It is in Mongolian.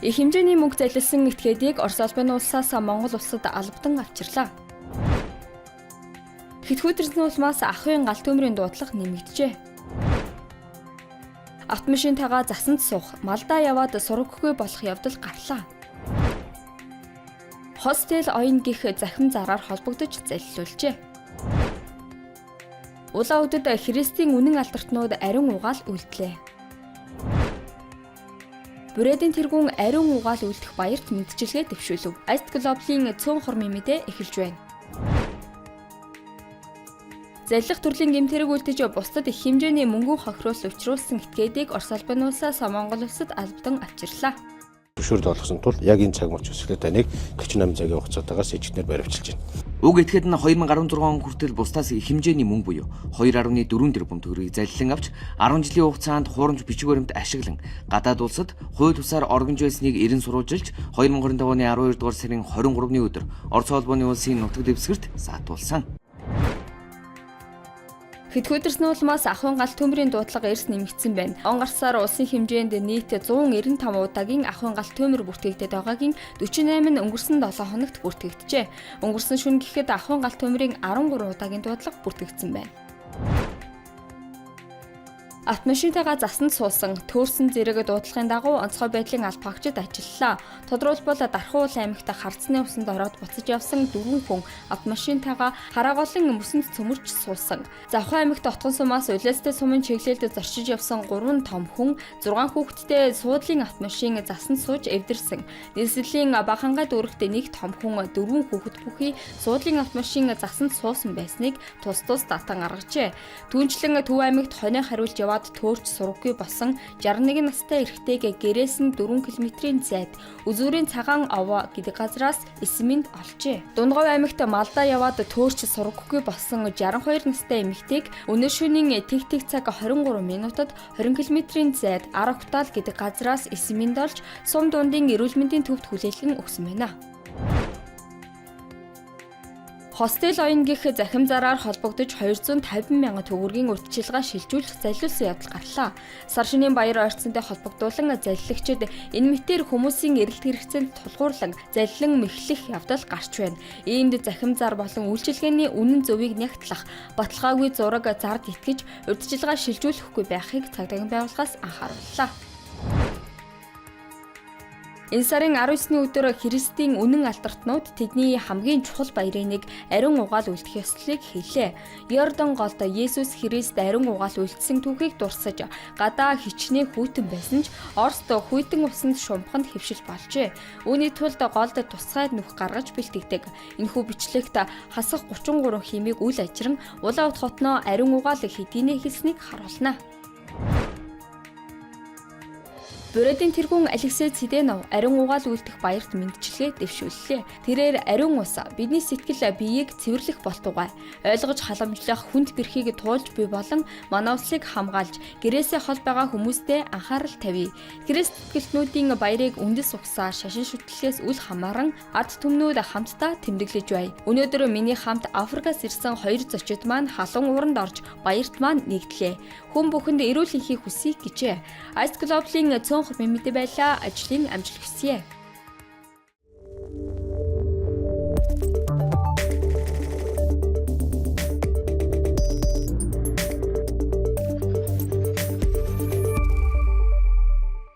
Их хэмжээний мөнгө залилсан этгээдийг Орос улбаны улсаас Монгол улсад албадан авчирлаа. Хэдхүйдэрсэн улмаас ахын гал төмрийн дуудлага нэмэгджээ. Автомашинтайгаа засанд суух, малдаа яваад сураггүй болох явдал гарлаа. Хостел оюун гих захим зараар холбогдож залилуулжээ. Улаан өдөд Христийн үнэн алдартнууд ариун угаал үлдлээ. Бүрээдийн тэргүүн ариун угаал үлдэх баярт мэдчилгээ дэвшүүлв. Аст Глобалын цөөн хормын мэдээ эхэлж байна. Залилах төрлийн гэмтэрэг үлдэж бусдад их хэмжээний мөнгөн хохируулалт учруулсан этгээдийг Орос улбаны улсаас Монгол улсад албадан авчирлаа. Зөвшөөрөл олгосон тул яг энэ цаг мөч өсгөлтэй таныг 48 цагийн хугацаатаагаар сэжигтнэр баривчилж байна. Уг этгээд нь 2016 он хүртэл бусдаас их хэмжээний мөнгө буюу 2.4 тэрбум төгрөгийг залилан авч 10 жилийн хугацаанд хуурамч бичиг баримт ашиглан гадаад улсад хууль тусаар оргинж байсныг эрен сурвалжилж 2025 оны 12 дугаар сарын 23-ны өдөр Орос улбаны улсын нутаг дэвсгэрт саатуулсан. Хэдхүйдэрсэн улмаас ахын гал төмрийн дуудлага эрс нэмэгдсэн байна. Он гарсаар улсын хэмжээнд нийт 195 удаагийн ахын гал төмөр бүртгэгдээд байгаагийн 48 нь өнгөрсөн 7 хоногт бүртгэгджээ. Өнгөрсөн шөнө гэхэд ахын гал төмрийн 13 удаагийн дуудлага бүртгэгдсэн байна. Автомашинтайгаа засанд суусан төөрсөн зэрэг дуудлагын дагуу онцгой байдлын алба хаагчид ажиллалаа. Тодорхойлбол Дархуул аймагт харцны усанд ороод буцаж явсан 4 хүн автомашинтайгаа харааголын мөсөнд цөмөрч суусан. Завхан аймагт отгон сумаас улиастай сумын чиглэлд зорчиж явсан 3 том хүн 6 хүүхэдтэй суудлын автомашин засанд сууж эвдэрсэн. Нийслэлийн Бахангай дүүрэгт нэг том хүн 4 хүүхэд бүхий суудлын автомашин засанд суусан байсныг тус датан гаргажээ. Түүнчлэн Төв аймагт хонь хариулж төөрч сураггүй болсон 61 настай эрэгтэйг гэрээс нь 4 км-ийн зайд Үзүүрийн цагаан овоо гэдэг газраас эсмэнд олжээ. Дундгов аймагт малдаа яваад төөрч сураггүй болсон 62 настай эмэгтэйг өнөө шөнийн тэг цаг 23 минутад 20 км-ийн зайд Арактал гэдэг газраас эсмэнд олж сум дундын эрүүл мэндийн төвд хүлээлгэн өгсөн байна. Хостел оюун гих захим зараар холбогдож 250 мянган төгрөгийн урьдчилгаа шилжүүлэх залилуулсан явдал гарлаа. Сар шинийн баяр ойрцонтой холбогдуулан залилагчид энэ мэтээр хүмүүсийн эрэлт хэрэгцээнд тулгуурлан залилан мэхлэх явдал гарч байна. Иймд захим зар болон үйлчилгээний үнэн зөвийг нягтлах, баталгаагүй зураг зард итгэж урьдчилгаа шилжүүлэхгүй байхыг цагдаагийн байгууллагаас анхаарууллаа. Энэ сарын 19-ний өдөр Христийн үнэн алдартнууд тэдний хамгийн чухал баярын нэг ариун угаал үлдэх ёслолыг хэллээ. Йордан голд Есүс Христ ариун угаал үлдсэн түүхийг дурсаж гадаа хичнээн хүйтэн байсан ч Оросд хүйтэн усанд шумбаханд хэвшил болжээ. Үүний тулд голд тусгай нүх гаргаж бэлтгэдэг. Энэхүү бичлэгт хасах 33 химийг үл ажиран улаан ут хотноо ариун угаал хэдийнэ хэлснийг харуулна. Бүрээдийн тэргүүн Алексей Циденов ариун угаал үлдэх баярт мэндчилгээ дэвшүүллээ. Тэрээр ариун ус бидний сэтгэл биеийг цэвэрлэх болтугай ойлгож халамжлах хүнд бэрхийг туулж буй болон манай улсыг хамгаалж гэрээсээ хол байгаа хүмүүстээ анхаарал тавья. Христ сэтгэлтнүүдийн баярыг үндэс угсаар шашин шүтлгээс үл хамааран ард түмнүүд хамтдаа тэмдэглэж бай. Өнөөдөр миний хамт Африкаас ирсэн 2 зочид маань халуун уранд орж баярт маань нэгдлээ. Хүн бүхэнд эрүүл энхийг хүсье гэжээ. Аст Глобалын цөөн хормын мэдээ байлаа. Ажлын амжилт хүсье.